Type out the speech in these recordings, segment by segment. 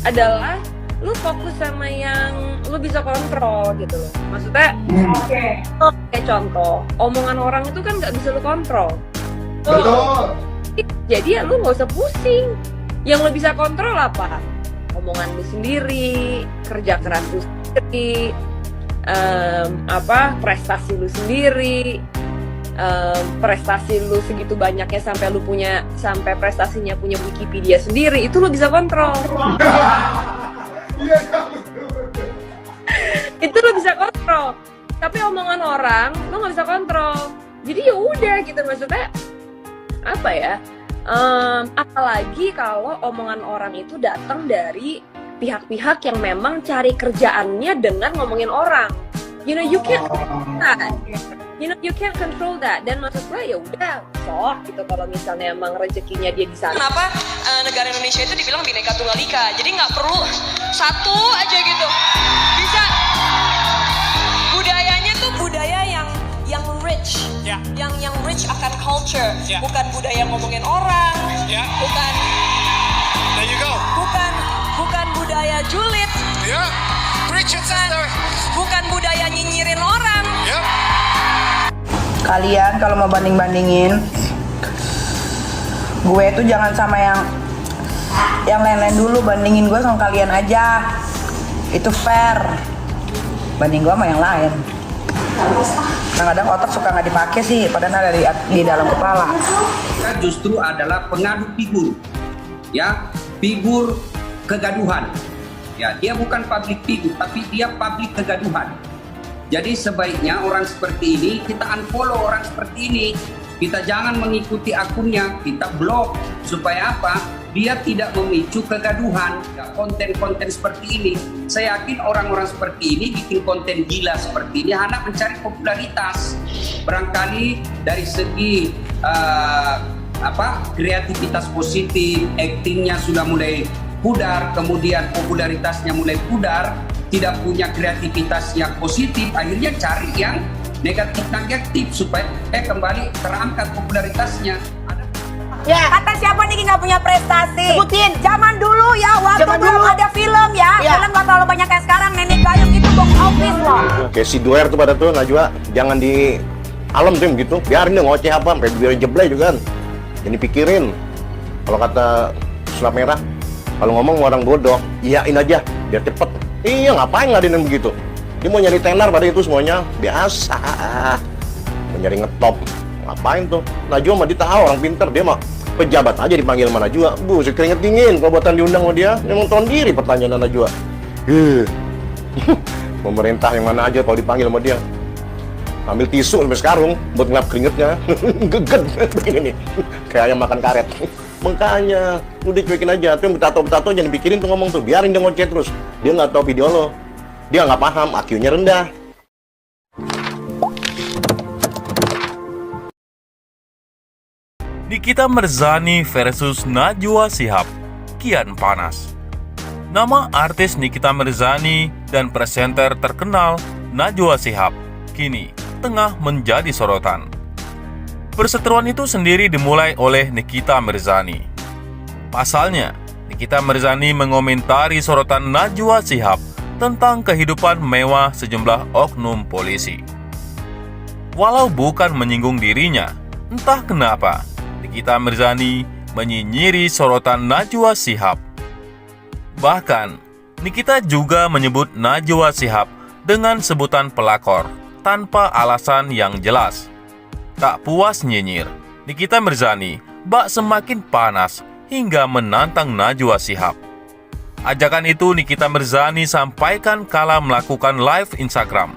adalah lu fokus sama yang lu bisa kontrol gitu loh. Maksudnya, kayak contoh, omongan orang itu kan nggak bisa lu kontrol. Betul. Jadi ya lu nggak usah pusing. Yang lu bisa kontrol apa? Omongan lu sendiri, kerja keras lu sendiri, prestasi lu sendiri, prestasi lu segitu banyaknya sampai prestasinya punya Wikipedia sendiri, itu lu bisa kontrol. Iya. Itu lu bisa kontrol. Tapi omongan orang lu nggak bisa kontrol. Jadi ya udah gitu, maksudnya apa ya? Apalagi kalau omongan orang itu datang dari pihak-pihak yang memang cari kerjaannya dengan ngomongin orang. You know, you can't control that. You can't control that. Dan maksud gue ya udah, sok gitu kalau misalnya emang rezekinya dia di sana. Kenapa negara Indonesia itu dibilang Bhinneka Tunggal Ika? Jadi nggak perlu satu aja gitu. Bisa budayanya tuh budaya yang rich, yang rich akan culture, bukan budaya ngomongin orang, bukan. There you go. Bukan budaya julid. Yeah. Preach it, sister. Bukan budaya nyinyirin orang. Yep. Kalian kalau mau banding-bandingin, gue tuh jangan sama yang lain-lain dulu, bandingin gue sama kalian aja. Itu fair. Banding gue sama yang lain. Kadang-kadang otak suka nggak dipakai sih, padahal ada di dalam kepala. Kita justru adalah pengadu figur, ya, figur kegaduhan. Ya, dia bukan public figure, tapi dia public kegaduhan. Jadi sebaiknya orang seperti ini kita unfollow orang seperti ini. Kita jangan mengikuti akunnya, kita blok supaya apa? Dia tidak memicu kegaduhan. Konten-konten seperti ini, saya yakin orang-orang seperti ini bikin konten gila seperti ini hanya mencari popularitas. Barangkali dari segi kreativitas positif, aktingnya sudah mulai pudar, kemudian popularitasnya mulai pudar, tidak punya kreativitas yang positif, akhirnya cari yang negatif supaya kembali terangkat popularitasnya. Ya. Kata siapa nih nggak punya prestasi? Sebutin. Zaman dulu ya, waktu belum ada film ya. Film nggak terlalu banyak kayak sekarang. Nenek Gayung itu box office loh. Kayak si Duer tuh pada tuh Najwa, jangan di alam tuh gitu. Biarin dia ngoceh apa, sampai biar jeblay juga kan. Jadi pikirin. Kalau kata sulap merah, kalau ngomong orang bodoh, iyain aja biar cepet. Iya, ngapain ngadain begitu? Dia mau nyari tenar pada itu semuanya biasa. Mau nyari ngetop. Ngapain tuh? Najwa mah dia tahu orang pinter, dia mah pejabat aja dipanggil sama Najwa. Bu, keringet dingin kalau buatan diundang sama dia. Memang tahun diri pertanyaan Najwa. Pemerintah yang mana aja kalau dipanggil sama dia. Ambil tisu sampai sekarang buat ngelap keringetnya. Geged begini nih. Kayak ayam makan karet. Makanya udah cuekin aja. Tuh yang betato jangan dipikirin tuh ngomong tuh. Biarin dia ngoceh terus. Dia nggak tahu video lo. Dia nggak paham, IQ-nya rendah. Nikita Mirzani versus Najwa Shihab kian panas. Nama artis Nikita Mirzani dan presenter terkenal Najwa Shihab kini tengah menjadi sorotan. Perseteruan itu sendiri dimulai oleh Nikita Mirzani. Pasalnya, Nikita Mirzani mengomentari sorotan Najwa Shihab tentang kehidupan mewah sejumlah oknum polisi. Walau bukan menyinggung dirinya, entah kenapa Nikita Mirzani menyinyiri sorotan Najwa Shihab. Bahkan, Nikita juga menyebut Najwa Shihab dengan sebutan pelakor tanpa alasan yang jelas. Tak puas nyinyir, Nikita Mirzani bak semakin panas hingga menantang Najwa Shihab. Ajakan itu Nikita Mirzani sampaikan kala melakukan live Instagram.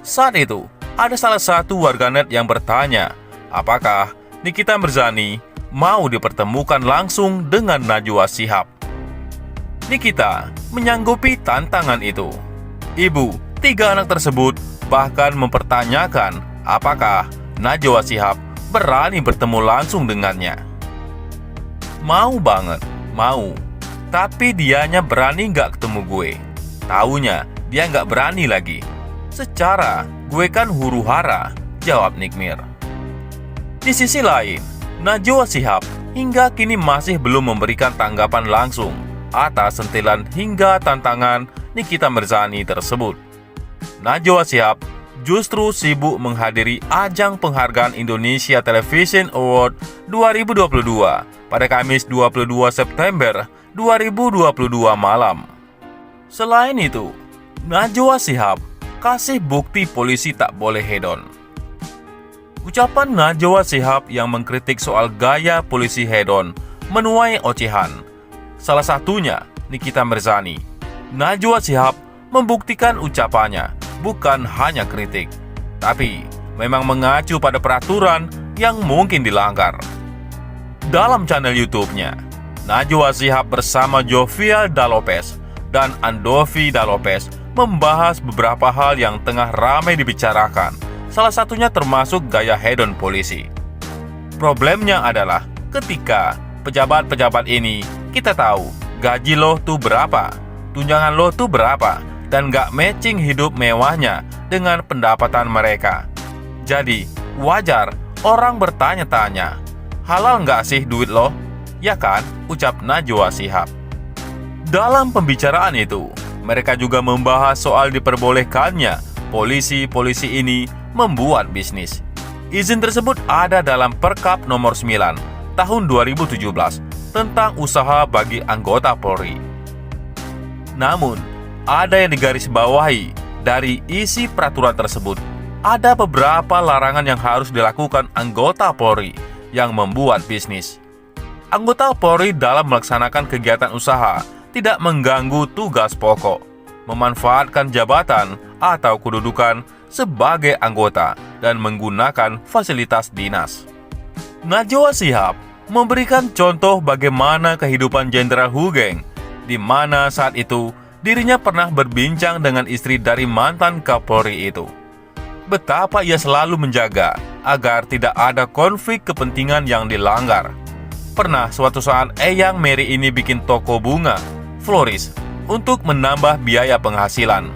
Saat itu, ada salah satu warganet yang bertanya, apakah Nikita Mirzani mau dipertemukan langsung dengan Najwa Shihab. Nikita menyanggupi tantangan itu. Ibu 3 anak tersebut bahkan mempertanyakan apakah Najwa Shihab berani bertemu langsung dengannya. Mau banget, mau. Tapi dianya berani nggak ketemu gue. Taunya dia nggak berani lagi. Secara gue kan huru hara, jawab Nikmir. Di sisi lain, Najwa Shihab hingga kini masih belum memberikan tanggapan langsung atas sentilan hingga tantangan Nikita Mirzani tersebut. Najwa Shihab justru sibuk menghadiri ajang penghargaan Indonesia Television Award 2022 pada Kamis 22 September 2022 malam. Selain itu, Najwa Shihab kasih bukti polisi tak boleh hedon. Ucapan Najwa Shihab yang mengkritik soal gaya polisi hedon menuai ocehan. Salah satunya Nikita Mirzani. Najwa Shihab membuktikan ucapannya bukan hanya kritik, tapi memang mengacu pada peraturan yang mungkin dilanggar. Dalam channel YouTube-nya, Najwa Shihab bersama Jovial Da Lopez dan Andovi Da Lopez membahas beberapa hal yang tengah ramai dibicarakan, salah satunya termasuk gaya hedon polisi. Problemnya adalah ketika pejabat-pejabat ini kita tahu gaji lo tuh berapa, tunjangan lo tuh berapa, dan gak matching hidup mewahnya dengan pendapatan mereka. Jadi wajar orang bertanya-tanya, halal gak sih duit lo? Ya kan, ucap Najwa Shihab. Dalam pembicaraan itu, mereka juga membahas soal diperbolehkannya polisi-polisi ini membuat bisnis. Izin tersebut ada dalam Perkap nomor 9 tahun 2017 tentang usaha bagi anggota Polri. Namun, ada yang digarisbawahi dari isi peraturan tersebut. Ada beberapa larangan yang harus dilakukan anggota Polri yang membuat bisnis. Anggota Polri dalam melaksanakan kegiatan usaha tidak mengganggu tugas pokok, memanfaatkan jabatan atau kedudukan sebagai anggota, dan menggunakan fasilitas dinas. Najwa Shihab memberikan contoh bagaimana kehidupan Jenderal Hugeng, di mana saat itu dirinya pernah berbincang dengan istri dari mantan Kapolri itu. Betapa ia selalu menjaga agar tidak ada konflik kepentingan yang dilanggar. Pernah suatu saat Eyang Mary ini bikin toko bunga, Floris, untuk menambah biaya penghasilan.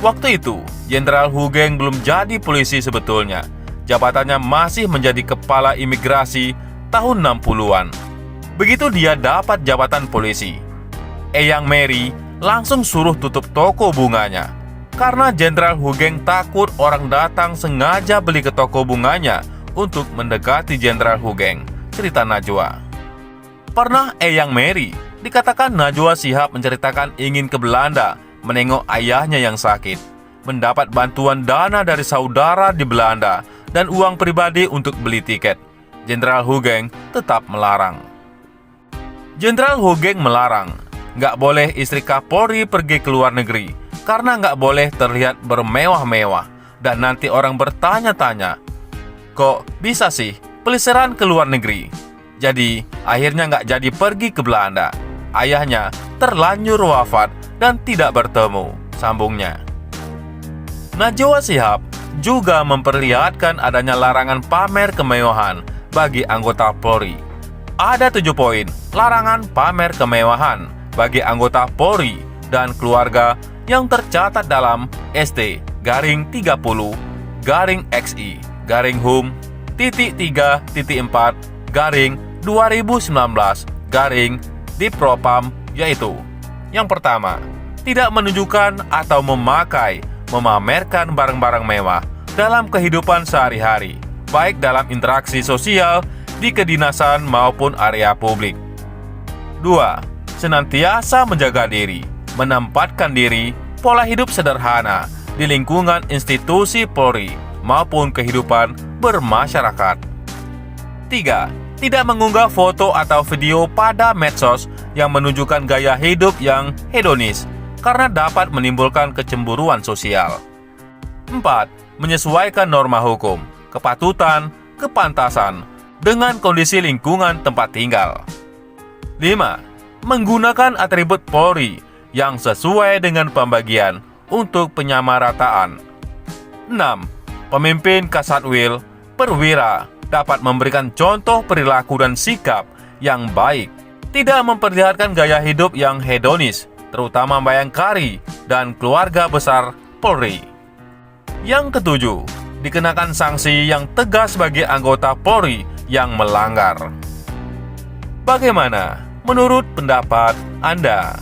Waktu itu, Jenderal Hugeng belum jadi polisi sebetulnya. Jabatannya masih menjadi kepala imigrasi tahun 60-an. Begitu dia dapat jabatan polisi, Eyang Mary langsung suruh tutup toko bunganya. Karena Jenderal Hugeng takut orang datang sengaja beli ke toko bunganya untuk mendekati Jenderal Hugeng, cerita Najwa. Pernah Eyang Mary dikatakan Najwa Shihab menceritakan ingin ke Belanda menengok ayahnya yang sakit, mendapat bantuan dana dari saudara di Belanda dan uang pribadi untuk beli tiket. Jenderal Hugeng tetap melarang. Jenderal Hugeng melarang, nggak boleh istri Kapolri pergi ke luar negeri karena nggak boleh terlihat bermewah-mewah, dan nanti orang bertanya-tanya, kok bisa sih pelisiran ke luar negeri? Jadi akhirnya nggak jadi pergi ke Belanda. Ayahnya terlanjur wafat dan tidak bertemu, sambungnya. Najwa Shihab juga memperlihatkan adanya larangan pamer kemewahan bagi anggota Polri. Ada 7 poin larangan pamer kemewahan bagi anggota Polri dan keluarga yang tercatat dalam ST-3.4/2019/Dipropam, yaitu yang pertama, tidak menunjukkan atau memamerkan barang-barang mewah dalam kehidupan sehari-hari, baik dalam interaksi sosial di kedinasan maupun area publik. 2. Senantiasa menjaga diri, menempatkan diri, pola hidup sederhana di lingkungan institusi Polri maupun kehidupan bermasyarakat. 3. Tidak mengunggah foto atau video pada medsos yang menunjukkan gaya hidup yang hedonis karena dapat menimbulkan kecemburuan sosial. 4. Menyesuaikan norma hukum, kepatutan, kepantasan dengan kondisi lingkungan tempat tinggal. 5. Menggunakan atribut Polri yang sesuai dengan pembagian untuk penyamarataan. 6. Pemimpin Kasatwil Perwira dapat memberikan contoh perilaku dan sikap yang baik, tidak memperlihatkan gaya hidup yang hedonis, terutama Bayangkari dan keluarga besar Polri. Yang ketujuh, dikenakan sanksi yang tegas bagi anggota Polri yang melanggar. Bagaimana? Menurut pendapat Anda.